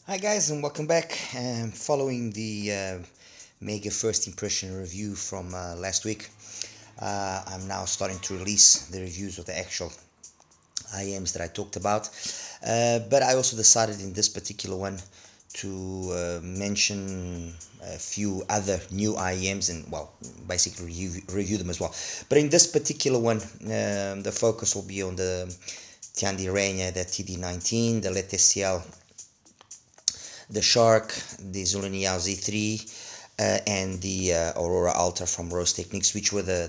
Hi guys, and welcome back. Following the mega first impression review from last week, I'm now starting to release the reviews of the actual IEMs that I talked about. But I also decided in this particular one to mention a few other new IEMs and, well, basically review them as well. But in this particular one, the focus will be on the Tiandirenhe TD19, the Leteciel the Shark, the Zhulinniao Z3, and the Aurora Ultra from RoseTechnics, which were the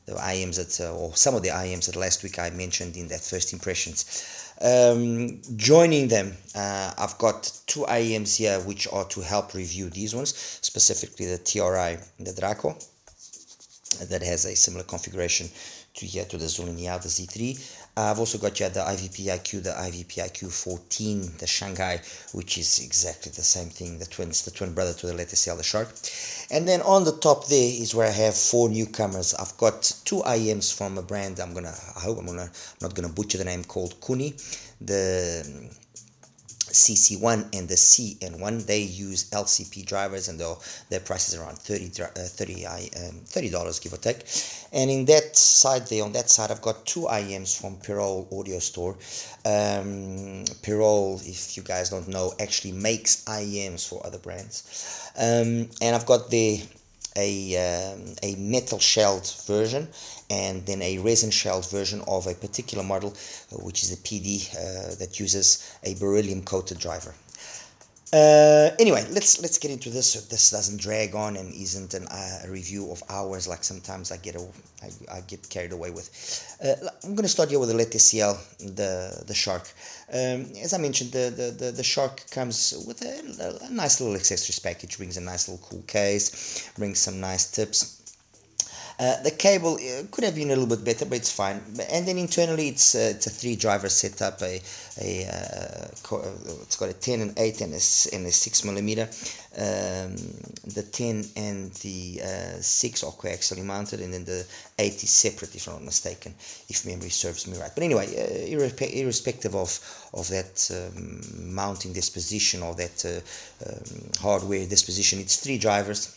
IEMs that, or some of the IEMs that last week I mentioned in that first impressions. Joining them, I've got two IEMs here which are to help review these ones, specifically the TRI, the Draco, that has a similar configuration to the Zhulinniao the Z3. I've also got the IVipQ, the IVipQ 14, the Shanghai, which is exactly the same thing, the twin brother to the Leteciel Shark. And then on the top there is where I have four newcomers. I've got two IEMs from a brand I'm not gonna butcher the name, called Coony, the CC1 and the CN1. They use LCP drivers, and their price is around $30, give or take. And in that side there, on that side, I've got two IEMs from Pirole Audio Store. Pirole, if you guys don't know, actually makes IEMs for other brands. And I've got there a metal shelled version and then a resin shelled version of a particular model, which is a PD that uses a beryllium coated driver. Anyway, let's get into this so this doesn't drag on and isn't a review of hours like sometimes I get carried away with. I'm going to start here with the Leteciel, the Shark. As I mentioned, the Shark comes with a nice little accessories package. Brings a nice little cool case, brings some nice tips. The cable could have been a little bit better, but it's fine. And then internally, it's a three-driver setup. It's got a 10 and 8 and a 6 millimeter. The 10 and the 6 are coaxially mounted, and then the 8 is separate, if I'm not mistaken, if memory serves me right. But anyway, irrespective of that mounting disposition or that hardware disposition, it's three drivers.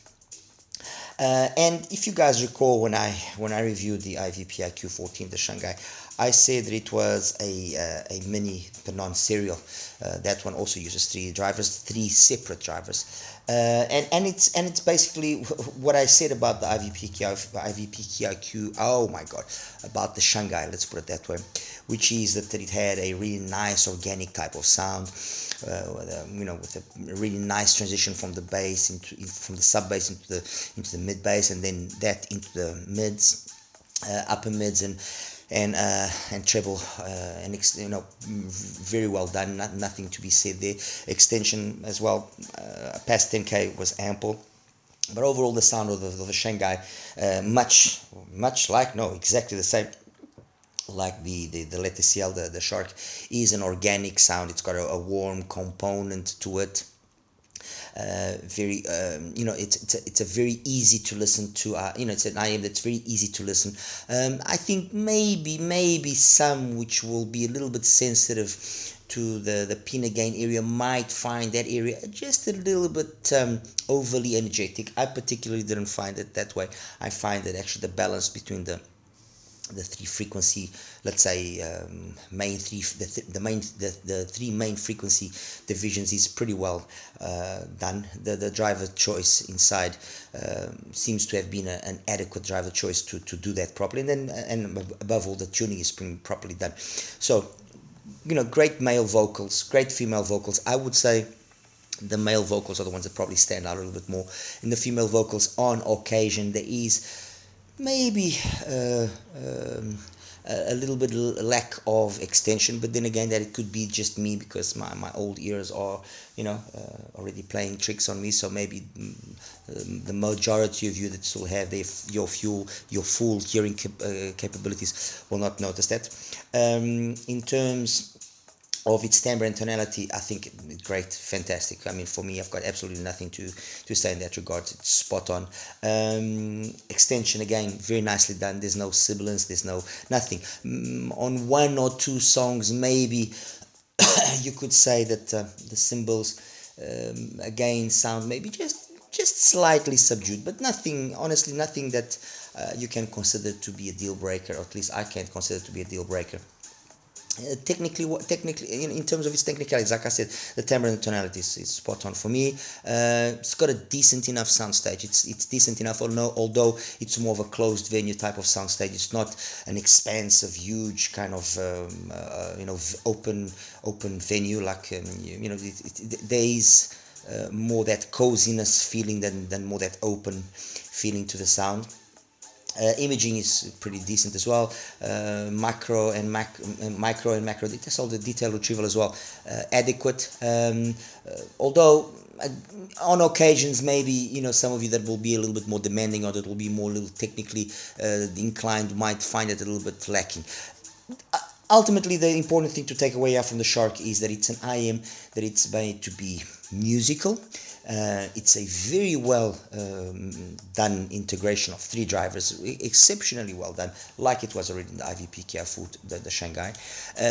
And if you guys recall, when I reviewed the IVipQ 14, the Shanghai, I said that it was a mini but non-serial. That one also uses three drivers, three separate drivers, and it's basically what I said about the IVipQ. Oh my God, about the Shanghai. Let's put it that way, which is that it had a really nice organic type of sound. With a really nice transition from the bass from the sub bass into the mid bass, and then that into the mids, upper mids, and treble, and very well done. Nothing to be said there. Extension as well, past 10K was ample. But overall, the sound of the Shanghai, much like, no, exactly the same like the Leteciel, the Shark, is an organic sound. It's got a warm component to it. It's a very easy to listen to. It's an IM that's very easy to listen. I think maybe some which will be a little bit sensitive to the pinna gain area might find that area just a little bit overly energetic. I particularly didn't find it that way. I find that actually the balance between the three frequency, let's say, the three main frequency divisions is pretty well done. The driver choice inside seems to have been an adequate driver choice to do that properly, and above all, the tuning is properly done. So, great male vocals, great female vocals. I would say the male vocals are the ones that probably stand out a little bit more. In the female vocals, on occasion, there is maybe a little bit lack of extension, but then again, that it could be just me, because my old ears are already playing tricks on me. So maybe the majority of you that still have your full hearing capabilities will not notice that. In terms of its timbre and tonality, I think great, fantastic. I mean, for me, I've got absolutely nothing to say in that regard. It's spot on. Extension, again, very nicely done. There's no sibilance, there's nothing. On one or two songs, maybe you could say that the cymbals again sound maybe just slightly subdued, but nothing, honestly, nothing that you can consider to be a deal breaker, or at least I can't consider to be a deal breaker. Technically, in terms of its technicalities, like I said, the timbre and the tonality is spot on for me. It's got a decent enough soundstage. It's decent enough, although it's more of a closed venue type of soundstage. It's not an expansive, huge kind of open venue like there is more that coziness feeling than more that open feeling to the sound. Imaging is pretty decent as well. Micro and macro details, all the detail retrieval as well, adequate. Although on occasions, maybe some of you that will be a little bit more demanding, or that will be more little technically inclined, might find it a little bit lacking. Ultimately, the important thing to take away from the Shark is that it's an IM, that it's made to be musical. It's a very well done integration of 3 drivers, exceptionally well done, like it was already in the IVipQ, the Shanghai.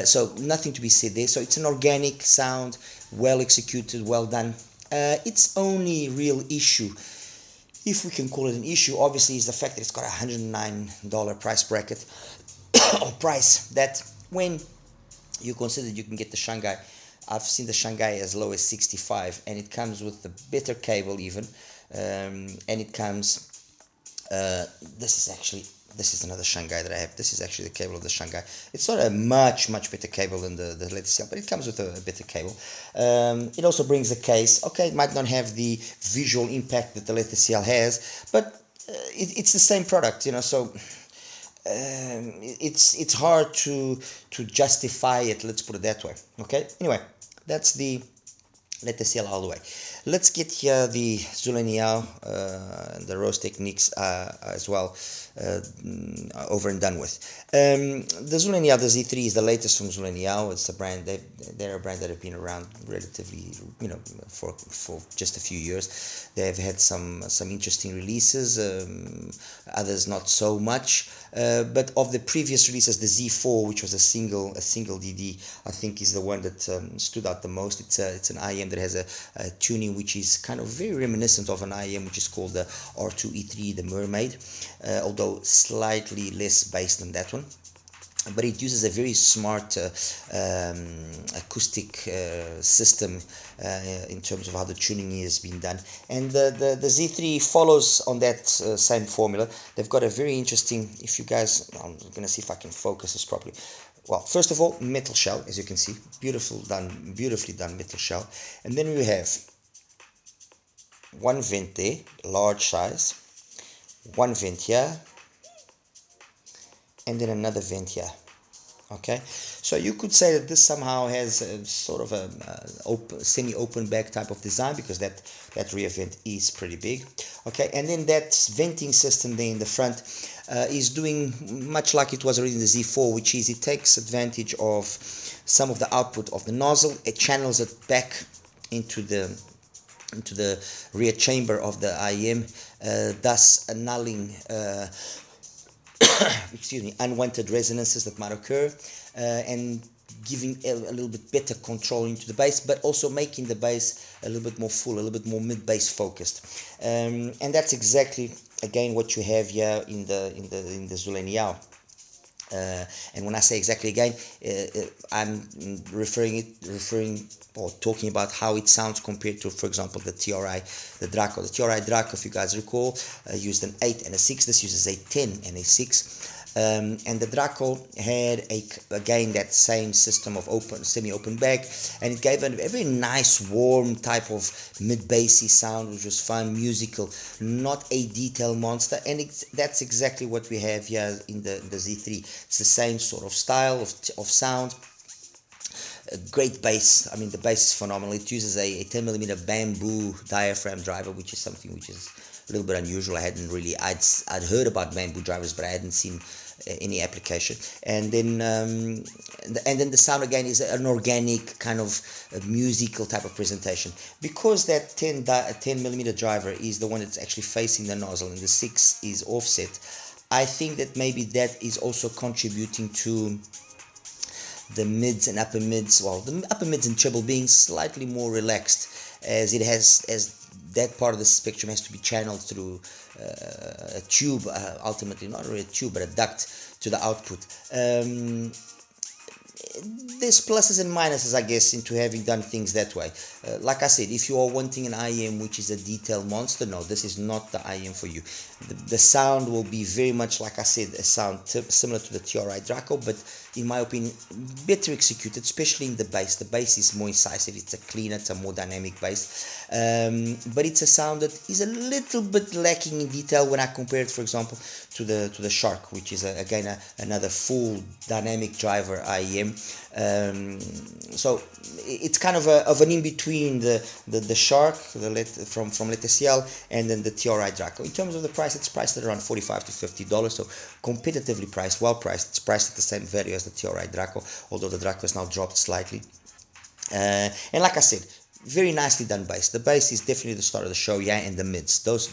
So nothing to be said there. So it's an organic sound, well executed, well done. Its only real issue, if we can call it an issue, obviously, is the fact that it's got a $109 price bracket, or price that, when you consider you can get the Shanghai, I've seen the Shanghai as low as 65, and it comes with the better cable even, and it comes, this is another Shanghai that I have. This is actually the cable of the Shanghai. It's not a much better cable than the Leteciel, but it comes with a better cable. It also brings a case. Okay, it might not have the visual impact that the Leteciel has, but it's the same product, so it's hard to justify it, let's put it that way. Okay, anyway, that's the Leteciel all the way. Let's get here the Zhulinniao, the RoseTechnics as well, over and done with. The Zhulinniao, the Z3 is the latest from Zhulinniao. It's a brand, they're a brand that have been around relatively, for just a few years. They've had some interesting releases, others not so much. But of the previous releases, the Z4, which was a single DD, I think is the one that stood out the most. It's an IM that has a tuning which is kind of very reminiscent of an IM which is called the R2E3, the Mermaid, although slightly less bass than that one. But it uses a very smart acoustic system in terms of how the tuning is being done. And the Z3 follows on that same formula. They've got a very interesting, if you guys, I'm going to see if I can focus this properly. Well, first of all, metal shell, as you can see, beautifully done metal shell. And then we have one vent there, large size, one vent here, and then another vent here. Okay, so you could say that this somehow has a sort of a semi-open back type of design, because that rear vent is pretty big. Okay, and then that venting system there in the front is doing much like it was already in the Z4, which is it takes advantage of some of the output of the nozzle, it channels it back into the rear chamber of the IM, thus annulling excuse me, unwanted resonances that might occur, and giving a little bit better control into the bass, but also making the bass a little bit more full, a little bit more mid-bass focused. And that's exactly, again, what you have here in the Zhulinniao. And when I say exactly again, I'm referring or talking about how it sounds compared to, for example, the TRI, the Draco. The TRI Draco, if you guys recall, used an 8 and a 6. This uses a 10 and a 6. And the Draco had again that same system of semi-open back, and it gave a very nice warm type of mid-bassy sound, which was fun, musical, not a detail monster. And that's exactly what we have here in the Z3. It's the same sort of style of sound. A great bass. I mean, the bass is phenomenal. It uses a 10mm bamboo diaphragm driver, which is something which is a little bit unusual. I'd heard about bamboo drivers, but I hadn't seen any application. And then the sound again is an organic kind of musical type of presentation, because that 10mm driver is the one that's actually facing the nozzle and the 6 is offset. I think that maybe that is also contributing to the mids and upper mids, well, the upper mids and treble being slightly more relaxed, as it has, as that part of the spectrum has to be channeled through a tube, ultimately not really a tube but a duct to the output. There's pluses and minuses, I guess, into having done things that way. Like I said, if you are wanting an IM which is a detail monster, no, this is not the IM for you. The sound will be very much, like I said, a sound similar to the TRI Draco, but in my opinion, better executed, especially in the bass. The bass is more incisive, it's a cleaner, it's a more dynamic bass. But it's a sound that is a little bit lacking in detail when I compare it, for example, to the Shark, which is again another full dynamic driver IEM. So it's kind of an in between the Shark from Leteciel and then the TRI Draco. In terms of the price, it's priced at around $45 to $50, so competitively priced, well priced. It's priced at the same value as the TRI Draco, although the Draco has now dropped slightly. And like I said, very nicely done bass. The bass is definitely the start of the show, yeah, and the mids. Those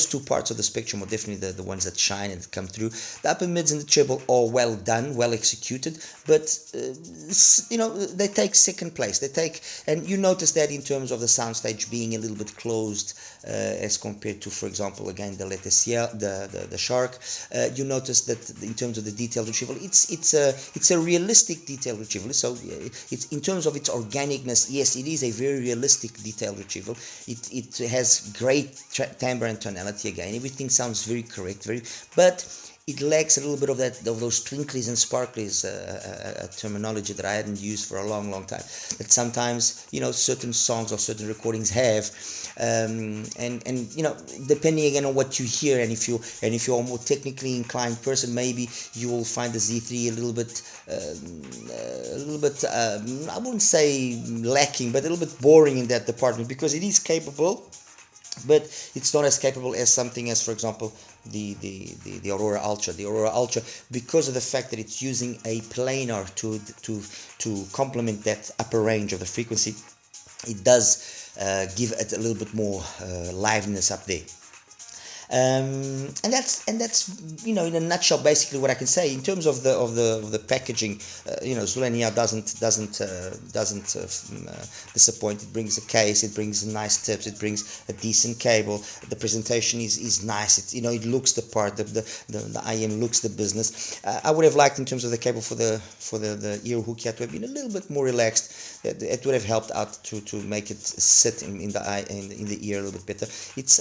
two parts of the spectrum are definitely the ones that shine and come through. The upper mids and the treble are well done, well executed, but you know, they take second place. And you notice that in terms of the soundstage being a little bit closed as compared to, for example, again the Leteciel, the Shark. You notice that in terms of the detail retrieval, it's a realistic detail retrieval. So it's in terms of its organicness, yes, it is a very realistic detail retrieval. It has great timbre and tonality. Again, everything sounds very correct, but it lacks a little bit of those twinklies and sparklies, a terminology that I hadn't used for a long time. That sometimes, you know, certain songs or certain recordings have, and you know, depending again on what you hear, and if you're a more technically inclined person, maybe you will find the Z3 a little bit, I wouldn't say lacking, but a little bit boring in that department, because it is capable, but it's not as capable as something as, for example, the Aurora Ultra. The Aurora Ultra, because of the fact that it's using a planar to complement that upper range of the frequency, it does give it a little bit more liveliness up there. And that's you know, in a nutshell, basically what I can say in terms of the packaging. You know, Zhulinniao doesn't disappoint. It brings a case, it brings nice tips, it brings a decent cable. The presentation is nice. It's, you know, it looks the part. The IM looks the business. I would have liked, in terms of the cable for the ear hook, to have been a little bit more relaxed. It would have helped out to make it sit in the ear a little bit better. It's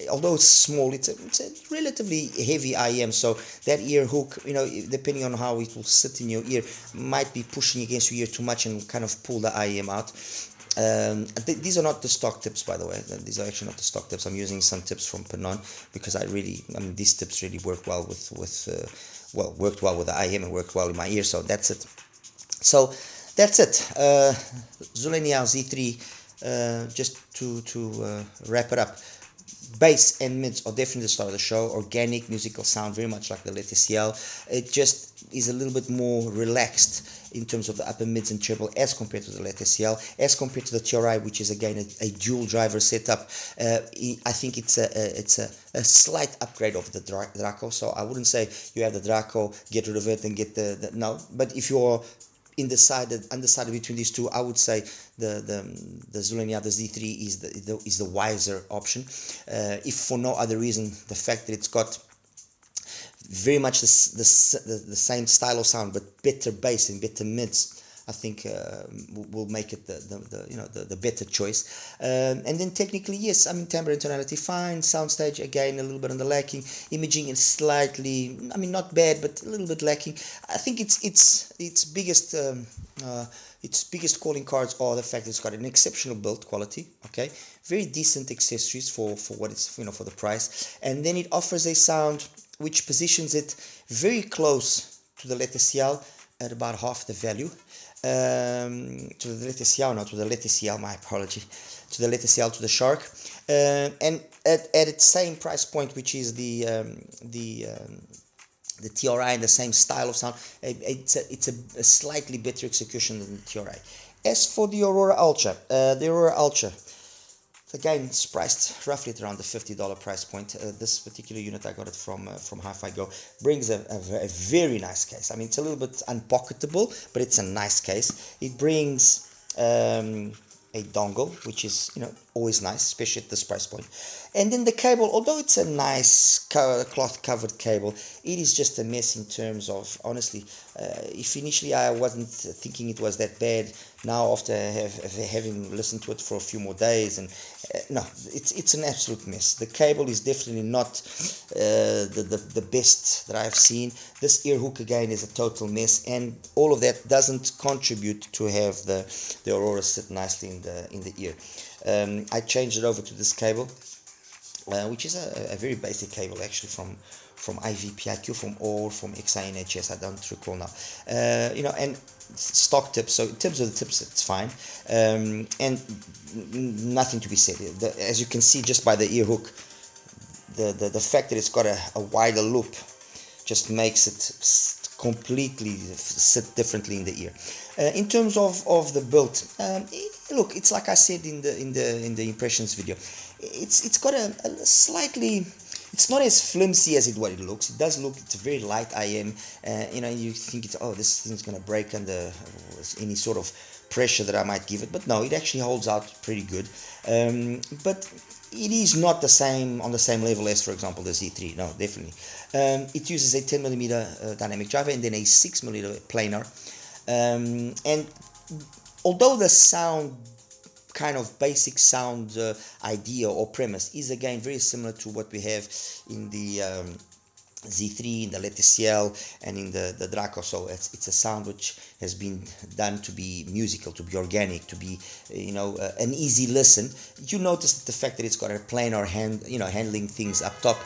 although it's small, it's a relatively heavy IM, so that ear hook, you know, depending on how it will sit in your ear, might be pushing against your ear too much and kind of pull the IM out. These are not the stock tips, by the way. These are actually not the stock tips. I'm using some tips from Pinon, because I mean, these tips really work well worked well with the IM and worked well in my ear. So that's it. So that's it. Zhulinniao Z3. Just to wrap it up. Bass and mids are definitely the start of the show. Organic musical sound, very much like the Leteciel. It just is a little bit more relaxed in terms of the upper mids and treble as compared to the Leteciel, as compared to the TRI, which is again a dual driver setup. I think it's a slight upgrade of the Draco. So I wouldn't say you have the Draco, get rid of it and get the no. But if you're undecided between these two, I would say the Zhulinniao Z3 is the wiser option. If for no other reason, the fact that it's got very much the same style of sound, but better bass and better mids, I think will make it the better choice. And then technically, yes, I mean, timbre and tonality fine. Soundstage again a little bit on the lacking. Imaging is slightly, I mean, not bad, but a little bit lacking. I think its biggest calling cards are the fact that it's got an exceptional build quality. Okay, very decent accessories for what it's, you know, for the price, and then it offers a sound which positions it very close to the Leteciel at about half the value. To the Leteciel, my apology, to the Leteciel, to the Shark, and at its same price point, which is the TRI, and the same style of sound, it's a slightly better execution than the TRI. As for the Aurora Ultra, Again, it's priced roughly at around the $50 price point. This particular unit, I got it from HIFiGo, brings a very nice case. I mean, it's a little bit unpocketable, but it's a nice case. It brings a dongle, which is, you know, always nice, especially at this price point. And then the cable, although it's a nice cloth covered cable, it is just a mess in terms of, honestly, if initially I wasn't thinking it was that bad, now after having listened to it for a few more days, and no, it's an absolute mess. The cable is definitely not the best that I've seen. This ear hook again is a total mess, and all of that doesn't contribute to have the Aurora sit nicely in the ear. I changed it over to this cable, which is a very basic cable actually from IVipQ, from XINHS, I don't recall now. You know, and stock tips, so in terms of the tips it's fine, and nothing to be said. As you can see just by the ear hook, the fact that it's got a wider loop just makes it completely sit differently in the ear. In terms of the build, look, it's like I said in the impressions video. It's got a slightly. It's not as flimsy as what it looks. It does look. It's a very light IM. You know, you think it's, oh, this thing's gonna break under any sort of pressure that I might give it, but no, it actually holds out pretty good. But it is not the same on the same level as, for example, the Z3. No, definitely. It uses a 10mm dynamic driver and then a 6mm planar. And although the sound, kind of basic sound idea or premise is again very similar to what we have in the Z3, in the Leteciel, and in the Draco, so it's a sound which has been done to be musical, to be organic, to be, you know, an easy listen. You notice the fact that it's got a planar handling things up top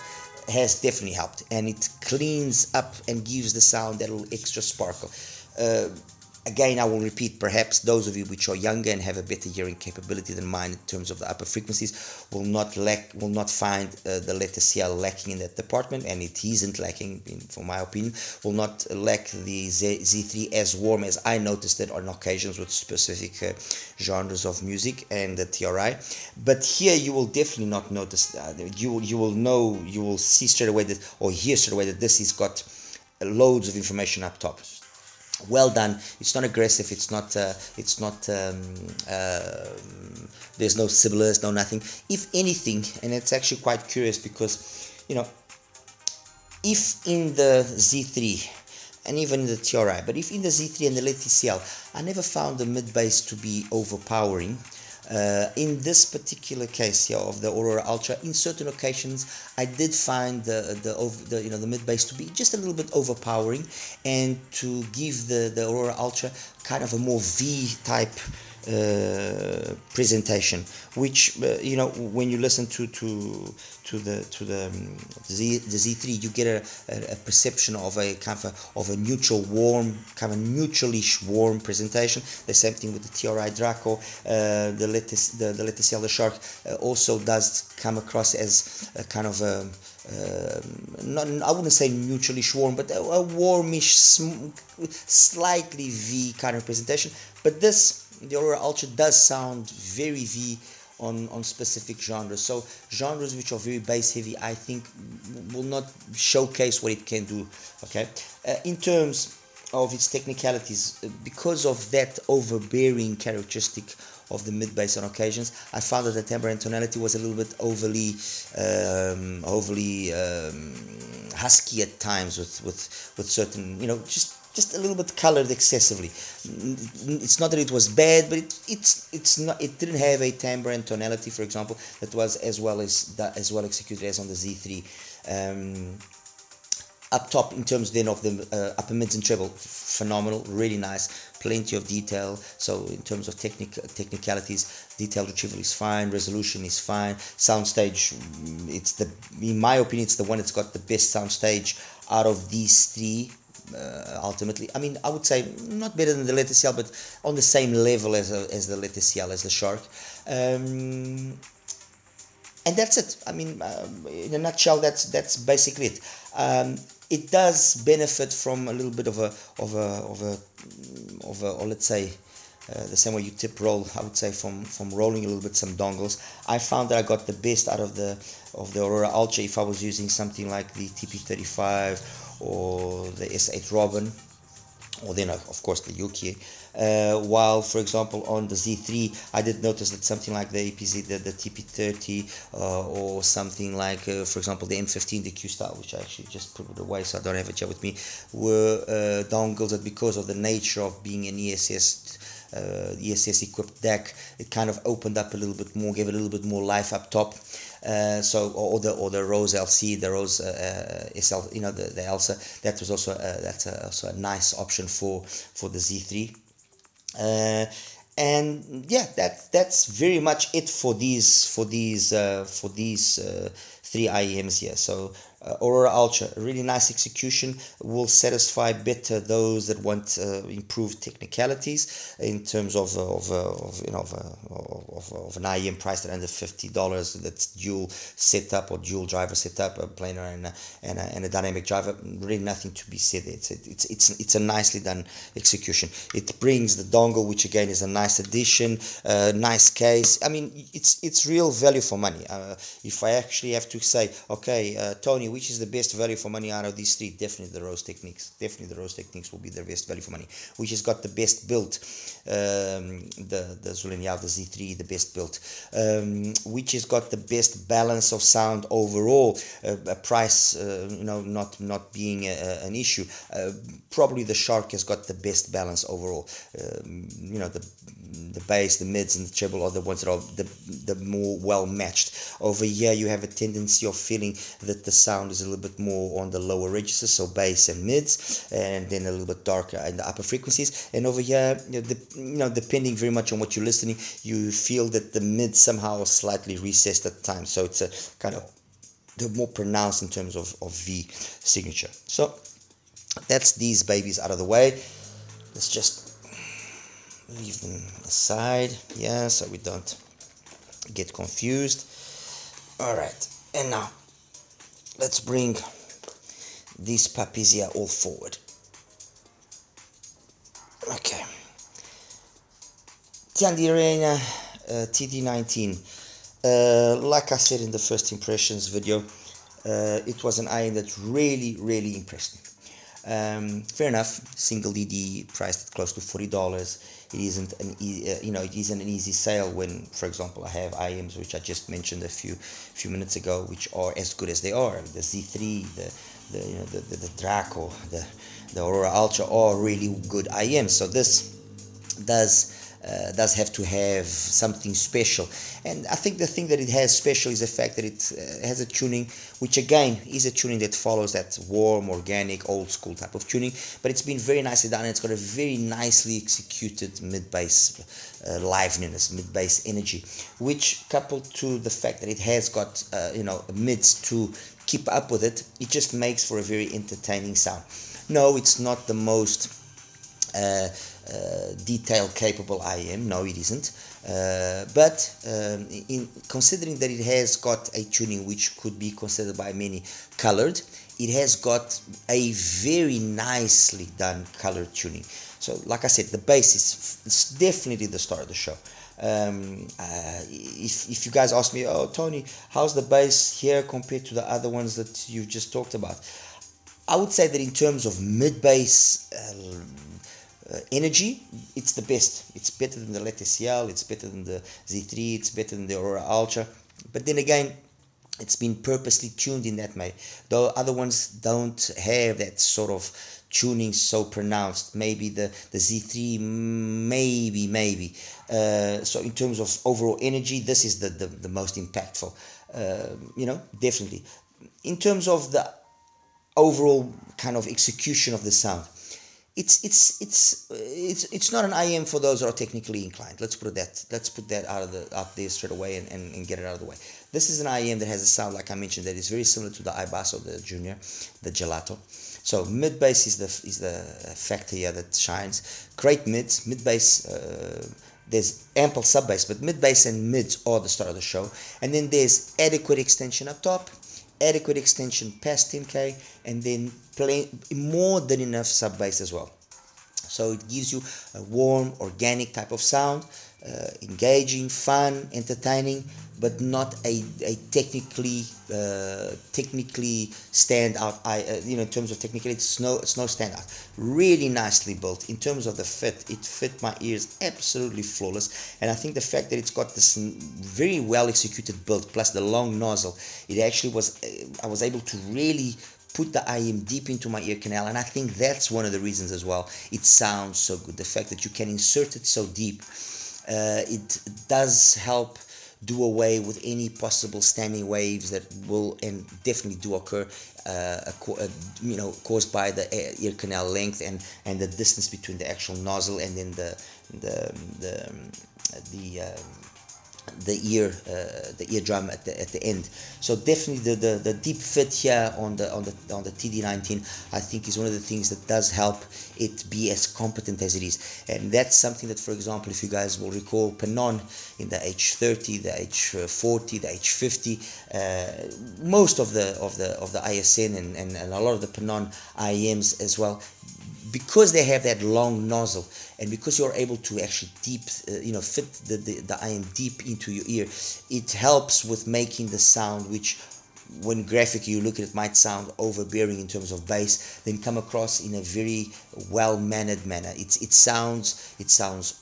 has definitely helped, and it cleans up and gives the sound that little extra sparkle. Again, I will repeat, perhaps those of you which are younger and have a better hearing capability than mine in terms of the upper frequencies will not find the Leteciel lacking in that department, and it isn't lacking, for my opinion, will not lack the Z3 as warm as I noticed it on occasions with specific genres of music and the TRI. But here you will definitely not notice that. You will see straight away that, or hear straight away that this has got loads of information up top. Well done. It's not aggressive. It's not. There's no sibilance, no nothing. If anything, and it's actually quite curious because, you know, if in the Z3 and even in the TRI, but if in the Z3 and the Leteciel, I never found the mid bass to be overpowering. In this particular case here of the Aurora Ultra, in certain occasions I did find the mid bass to be just a little bit overpowering, and to give the Aurora Ultra kind of a more V type presentation, which you know, when you listen to the Z3, you get a perception of a kind of a neutral warm, kind of neutralish warm presentation. The same thing with the TRI Draco. The Leteciel Shark also does come across as a kind of a I wouldn't say neutralish warm, but a warmish, slightly V kind of presentation. But the Aurora Ultra does sound very V on specific genres. So genres which are very bass heavy, I think, will not showcase what it can do. Okay, in terms of its technicalities, because of that overbearing characteristic of the mid bass on occasions, I found that the timbre and tonality was a little bit overly husky at times with certain, you know, just a little bit colored excessively. It's not that it was bad, but it didn't have a timbre and tonality, for example, that was as well executed as on the Z3. Up top, in terms then of the upper mids and treble, phenomenal, really nice, plenty of detail. So in terms of technicalities, detail retrieval is fine, resolution is fine, soundstage, in my opinion, it's the one that's got the best soundstage out of these three. Ultimately, I mean, I would say not better than the Leteciel, but on the same level as the Leteciel, as the Shark. And that's it. I mean, in a nutshell, that's basically it. It does benefit from a little bit of a or let's say the same way you tip roll, I would say, from rolling a little bit some dongles. I found that I got the best out of the Aurora Ultra if I was using something like the TP35 or the S8 Robin, or then of course the Yuki. While for example on the Z3 I did notice that something like the APZ, the TP30 or something like for example the M15, the Q style, which I actually just put it away so I don't have it here with me, were dongles that, because of the nature of being an ESS equipped deck, it kind of opened up a little bit more, gave it a little bit more life up top. Or the Rose LC, the Rose SL, you know, the Elsa, that was also also a nice option for the Z3. And yeah, that's very much it for these three IEMs here. So Aurora Ultra, a really nice execution, will satisfy better those that want improved technicalities in terms of an IEM priced at under $50. That's dual setup or dual driver setup, a planar and a dynamic driver. Really nothing to be said. It's a nicely done execution. It brings the dongle, which again is a nice addition, nice case. I mean, it's real value for money. If I actually have to say, okay, Tony, which is the best value for money out of these three? Definitely the RoseTechnics. Definitely the RoseTechnics will be the best value for money. Which has got the best built, the Zhulinniao, the Z3, the best built. Which has got the best balance of sound overall. A price, not being an issue. Probably the Shark has got the best balance overall. The bass, the mids, and the treble are the ones that are the more well matched. Over here, you have a tendency of feeling that the sound is a little bit more on the lower registers, so bass and mids, and then a little bit darker in the upper frequencies. And over here, depending very much on what you're listening, you feel that the mids somehow are slightly recessed at times. So it's a kind of the more pronounced in terms of V signature. So that's these babies out of the way. Let's just leave them aside, yeah, so we don't get confused. All right, and now let's bring these puppies here all forward. Okay, Tiandirenhe TD19. Like I said in the first impressions video, it was an IM that really impressed me. Fair enough, single DD priced at close to $40. It isn't an it isn't an easy sale when, for example, I have IMs which I just mentioned a few minutes ago, which are as good as they are. The Z3, the Draco, the Aurora Ultra are really good IMs. So this does have to have something special, and I think the thing that it has special is the fact that it has a tuning which again is a tuning that follows that warm, organic, old school type of tuning, but it's been very nicely done, and it's got a very nicely executed mid-bass liveliness, mid-bass energy, which coupled to the fact that it has got mids to keep up with it, it just makes for a very entertaining sound. No, it's not the most detail capable IM, no it isn't, but in considering that it has got a tuning which could be considered by many colored, it has got a very nicely done color tuning. So like I said, the bass is definitely the star of the show. If you guys ask me, oh Tony, how's the bass here compared to the other ones that you've just talked about, I would say that in terms of mid-bass energy, it's the best. It's better than the Leteciel, it's better than the Z3, it's better than the Aurora Ultra. But then again, it's been purposely tuned in that way. Though other ones don't have that sort of tuning so pronounced. Maybe the Z3, maybe. So in terms of overall energy, this is the most impactful. Definitely. In terms of the overall kind of execution of the sound, it's not an IM for those that are technically inclined. Let's put that out there straight away and get it out of the way. This is an IM that has a sound, like I mentioned, that is very similar to the iBasso, the Junior, the Gelato. So mid bass is the factor here that shines. Great mids, mid bass. There's ample sub bass, but mid bass and mids are the star of the show. And then there's adequate extension up top, adequate extension past 10K, and then more than enough sub bass as well. So it gives you a warm, organic type of sound, engaging, fun, entertaining, but not a technically standout. In terms of technically, it's no standout. Really nicely built. In terms of the fit, it fit my ears absolutely flawless. And I think the fact that it's got this very well executed build plus the long nozzle, it actually was. I was able to really put the IM deep into my ear canal, and I think that's one of the reasons as well. It sounds so good. The fact that you can insert it so deep, it does help do away with any possible standing waves that will and definitely do occur, caused by the ear canal length and the distance between the actual nozzle and then the eardrum at the end. So definitely the deep fit here on the TD19, I think, is one of the things that does help it be as competent as it is. And that's something that, for example, if you guys will recall, Panon in the H30, the H40, the H50, most of the ISN and a lot of the Panon IEMs as well, because they have that long nozzle, and because you're able to actually fit the IM deep into your ear, it helps with making the sound, which when graphically you look at it might sound overbearing in terms of bass, then come across in a very well-mannered manner. It sounds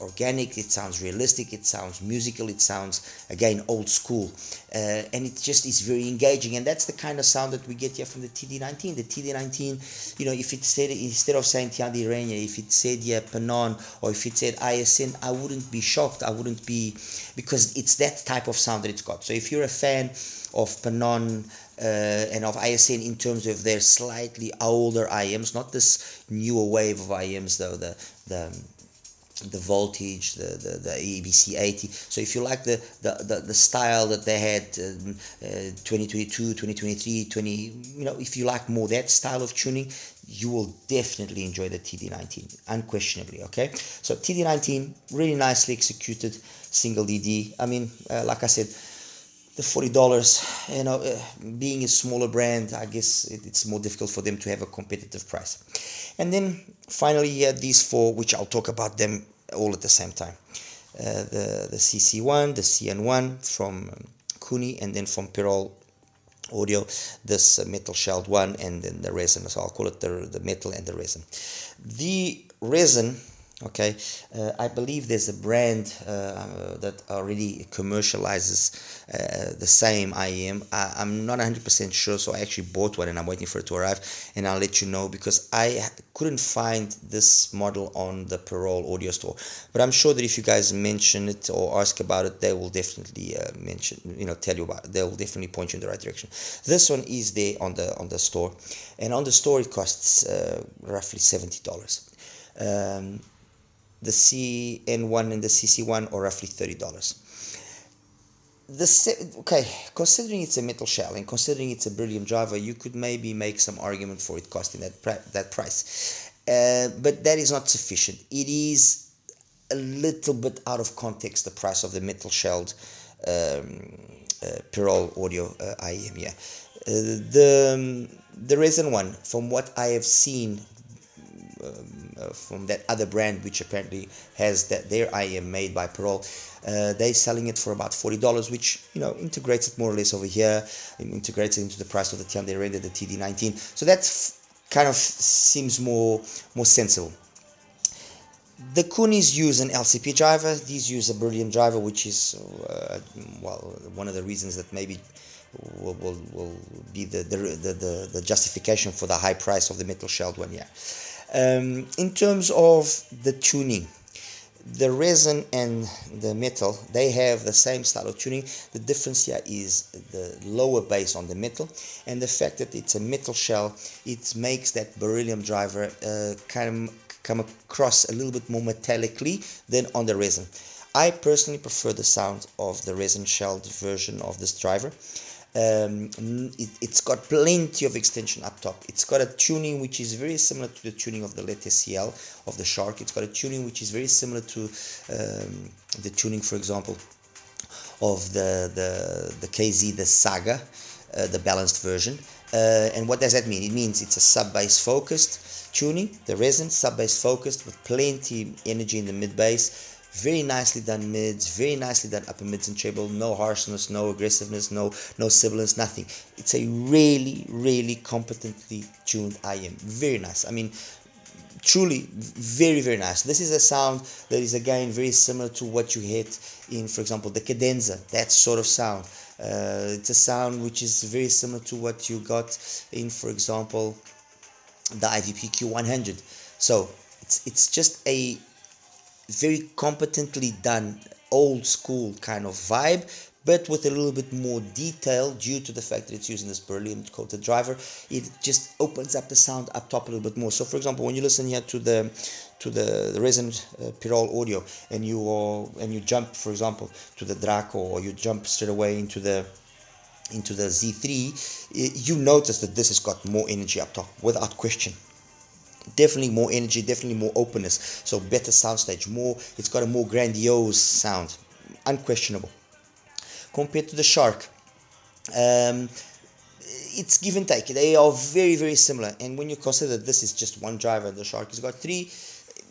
organic, it sounds realistic, it sounds musical, it sounds, again, old school, and it just is very engaging. And that's the kind of sound that we get here from the TD19. The TD19, if it said, instead of saying Tiandirenhe, if it said Panon, or if it said ISN, I wouldn't be shocked. I wouldn't be, because it's that type of sound that it's got. So if you're a fan of Panon and of ISN in terms of their slightly older IMs, not this newer wave of IMs though, the Voltage, the EBC 80. So if you like the style that they had 2022, 2023, if you like more that style of tuning, you will definitely enjoy the TD19, unquestionably. Okay, so TD19, really nicely executed single DD. I mean, like I said, the $40, being a smaller brand, I guess it's more difficult for them to have a competitive price. And then finally, you had these four, which I'll talk about them all at the same time. The CC1, the CN1 from Coony, and then from Pirole Audio, this metal shelled one, and then the Resin. So I'll call it the metal and the Resin. The Resin, okay, I believe there's a brand that already commercializes the same IEM. I'm not 100% sure, so I actually bought one and I'm waiting for it to arrive, and I'll let you know, because I couldn't find this model on the Pirole Audio store. But I'm sure that if you guys mention it or ask about it, they will definitely tell you about it. They will definitely point you in the right direction. This one is there on the store, and on the store it costs roughly $70. The CN1 and the CC1 are roughly $30. Considering it's a metal shell and considering it's a Beryllium driver, you could maybe make some argument for it costing that price. But that is not sufficient. It is a little bit out of context, the price of the metal shelled Pirole Audio IEM. Yeah, the Resin one, from what I have seen, from that other brand, which apparently has their IM made by Pirole, they're selling it for about $40, which integrates it more or less over here, and integrates it into the price of the Tiandirenhe, the TD19. So that kind of seems more sensible. The Coonys use an LCP driver. These use a Beryllium driver, which is one of the reasons that maybe will be the justification for the high price of the metal shelled one. Yeah. In terms of the tuning, the Resin and the metal, they have the same style of tuning. The difference here is the lower bass on the metal, and the fact that it's a metal shell, it makes that Beryllium driver come across a little bit more metallically than on the Resin. I personally prefer the sound of the Resin shelled version of this driver. It's got plenty of extension up top. It's got a tuning which is very similar to the tuning of the Leteciel of the Shark. It's got a tuning which is very similar to the tuning, for example, of the KZ, the Saga, the balanced version. And what does that mean? It means it's a sub-bass focused tuning, the Resin sub-bass focused with plenty energy in the mid-bass. Very nicely done mids, very nicely done upper mids and treble, no harshness, no aggressiveness, no sibilance, nothing. It's a really competently tuned IM. Very nice. I mean, truly very nice. This is a sound that is again very similar to what you hit in, for example, the cadenza, that sort of sound. It's a sound which is very similar to what you got in, for example, the IVipQ 100. So it's just a very competently done old school kind of vibe, but with a little bit more detail due to the fact that it's using this Beryllium coated driver. It just opens up the sound up top a little bit more. So for example, when you listen here to the Resin Pirole audio, and you jump, for example, to the Draco, or you jump straight away into the Z3, you notice that this has got more energy up top, without question. Definitely more energy, definitely more openness, so better soundstage, it's got a more grandiose sound, unquestionable. Compared to the Shark, it's give and take. They are very similar, and when you consider that this is just one driver, the Shark has got three,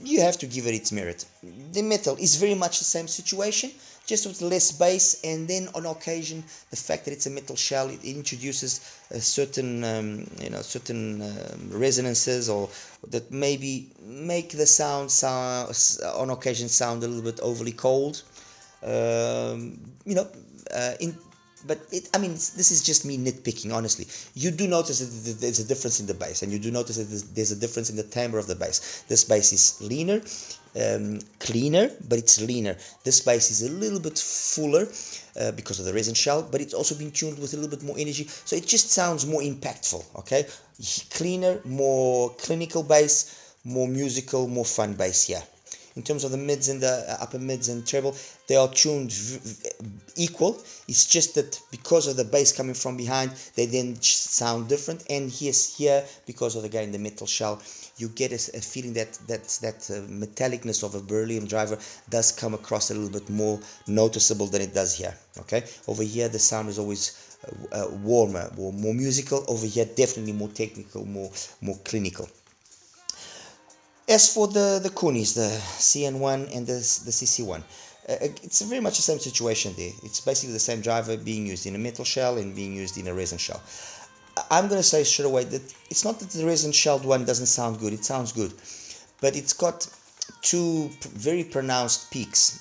you have to give it its merit. The metal is very much the same situation, just with less bass, and then on occasion the fact that it's a metal shell, it introduces a certain resonances, or that maybe make the sound on occasion sound a little bit overly cold. But I mean, this is just me nitpicking, honestly. You do notice that there's a difference in the bass, and you do notice that there's a difference in the timbre of the bass. This bass is leaner, cleaner, but it's leaner. This bass is a little bit fuller because of the resin shell, but it's also been tuned with a little bit more energy, so it just sounds more impactful, okay? Cleaner, more clinical bass, more musical, more fun bass here. In terms of the mids and the upper mids and treble, they are tuned equal. It's just that because of the bass coming from behind, they then sound different. And here, because of again the metal shell, you get a feeling that metallicness of a Beryllium driver does come across a little bit more noticeable than it does here. Okay, over here the sound is always warmer, more musical. Over here, definitely more technical, more clinical. As for the Coonies, the CN1 and the CC1, it's very much the same situation there. It's basically the same driver being used in a metal shell and being used in a resin shell. I'm going to say straight away that it's not that the resin shelled one doesn't sound good. It sounds good, but it's got two very pronounced peaks,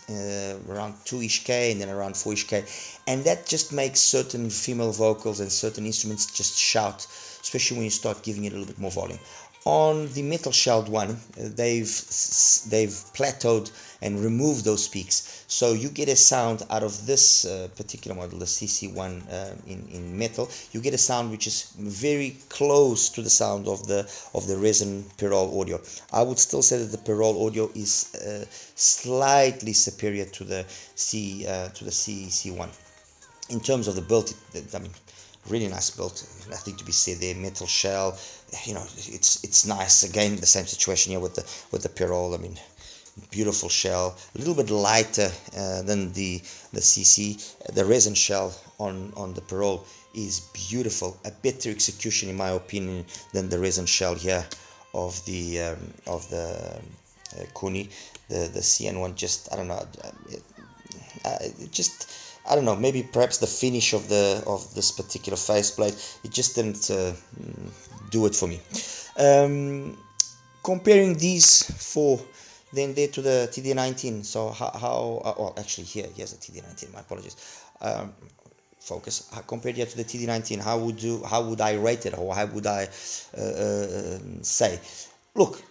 around 2-ish K and then around 4-ish K, and that just makes certain female vocals and certain instruments just shout, especially when you start giving it a little bit more volume. On the metal shelled one, they've plateaued and removed those peaks, so you get a sound out of this particular model, the CC1 in metal. You get a sound which is very close to the sound of the Resin Pirole audio. I would still say that the Pirole audio is slightly superior to the CC1 in terms of the build. I mean, really nice build, nothing to be said there. Metal shell, it's nice. Again, the same situation here with the Pirole. I mean, beautiful shell, a little bit lighter than the CC. The resin shell on the Pirole is beautiful, a better execution in my opinion than the resin shell here of the Coony. The CN1, just I don't know, I don't know, maybe perhaps the finish of this particular faceplate, it just didn't do it for me. Comparing these four then there to the TD19, so well, actually here's the TD19, my apologies. Focus. Compared here to the TD19, how would I rate it, or how would I say? Look,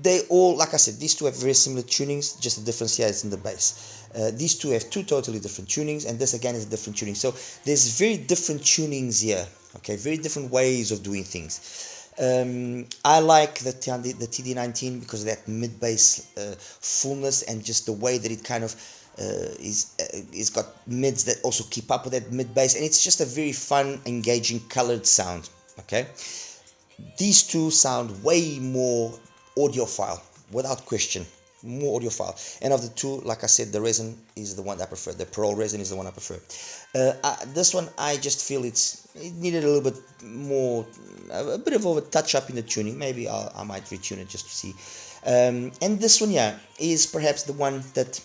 they all, like I said, these two have very similar tunings, just the difference here is in the bass. These two have two totally different tunings, and this again is a different tuning. So there's very different tunings here, okay, very different ways of doing things. I like the TD19 because of that mid-bass fullness, and just the way that it kind of is got mids that also keep up with that mid-bass, and it's just a very fun, engaging, colored sound, okay. These two sound way more audiophile, without question, more audiophile. And of the two, like I said, the Resin is the one I prefer. The Pirole Resin is the one I prefer. This one, I just feel it needed a little bit more, a bit of a touch up in the tuning. Maybe I might retune it just to see. And this one, yeah, is perhaps the one that,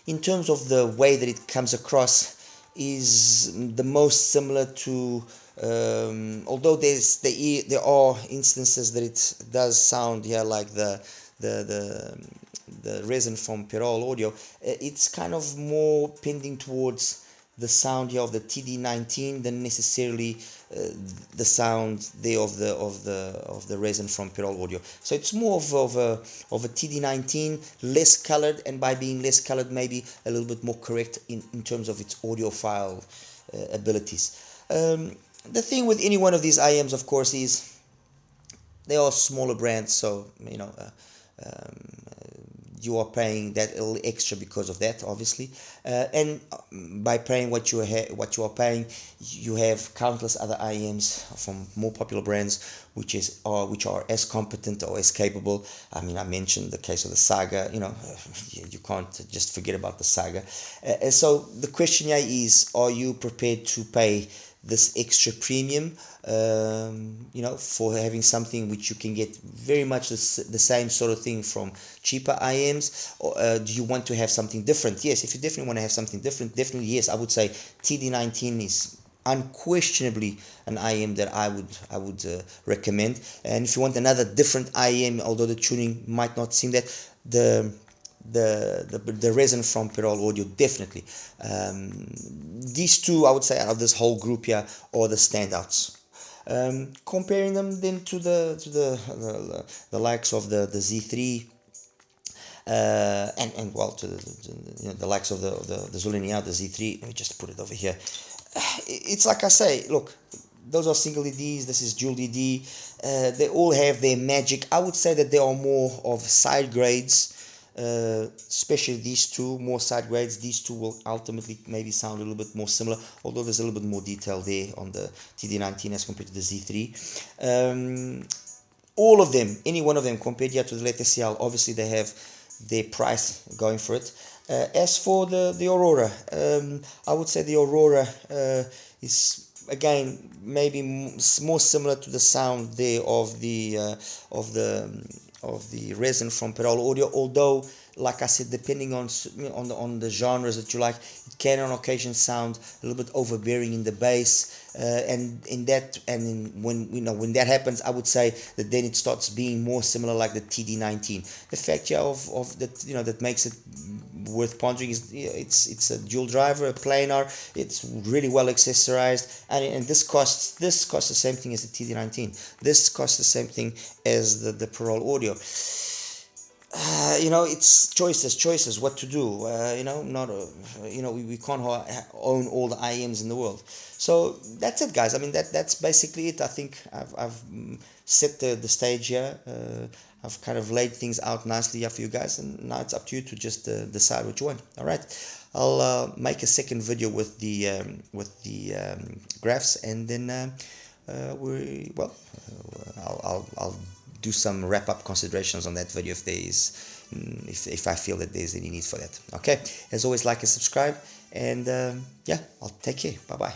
in terms of the way that it comes across, is the most similar to, although there are instances that it does sound, yeah, like the Resin from Pirole Audio. It's kind of more pending towards the sound here of the TD19 than necessarily the sound there of the Resin from Pirole Audio. So it's more of a TD19, less colored, and by being less colored, maybe a little bit more correct in terms of its audiophile abilities. The thing with any one of these IMs, of course, is they are smaller brands, so you know. You are paying that little extra because of that, obviously, and by paying what you are paying, you have countless other IMs from more popular brands which are as competent or as capable. I mean, I mentioned the case of the Saga. You know, you can't just forget about the Saga. So the question here is, are you prepared to pay this extra premium, you know, for having something which you can get very much the same sort of thing from cheaper IMs, or do you want to have something different? Yes, if you definitely want to have something different, definitely yes, I would say TD19 is unquestionably an IM that I would recommend. And if you want another different IM, although the tuning might not seem that, the Resin from Pirole Audio, definitely. These two, I would say, out of this whole group here, are the standouts. Comparing them then to the likes of the Z3, and well, to the likes of the Zhulinniao Z3. Let me just put it over here. It's like I say, look, those are single DDs, this is dual DD. They all have their magic. I would say that they are more of side grades. Especially these two, more side grades. These two will ultimately maybe sound a little bit more similar, although there's a little bit more detail there on the TD19 as compared to the Z3. All of them, any one of them, compared here to the Leteciel, obviously they have their price going for it. As for the Aurora, I would say the Aurora is, again, maybe more similar to the sound there of the Resin from Pirole Audio, although, like I said, depending on the genres that you like, it can on occasion sound a little bit overbearing in the bass, and when that happens, I would say that then it starts being more similar like the TD19. The fact here of that, that makes it worth pondering is, it's a dual driver, a planar. It's really well accessorized, and this costs the same thing as the TD19. This costs the same thing as the Pirole Audio. It's choices what to do. We can't own all the IMs in the world. So that's it, guys. I mean, that's basically it. I think I've set the stage here. I've kind of laid things out nicely here for you guys, and now it's up to you to just decide what you want. All right, I'll make a second video with the graphs, and then I'll do some wrap-up considerations on that video if I feel that there's any need for that. Okay, as always, like and subscribe, and yeah, I'll take care. Bye bye.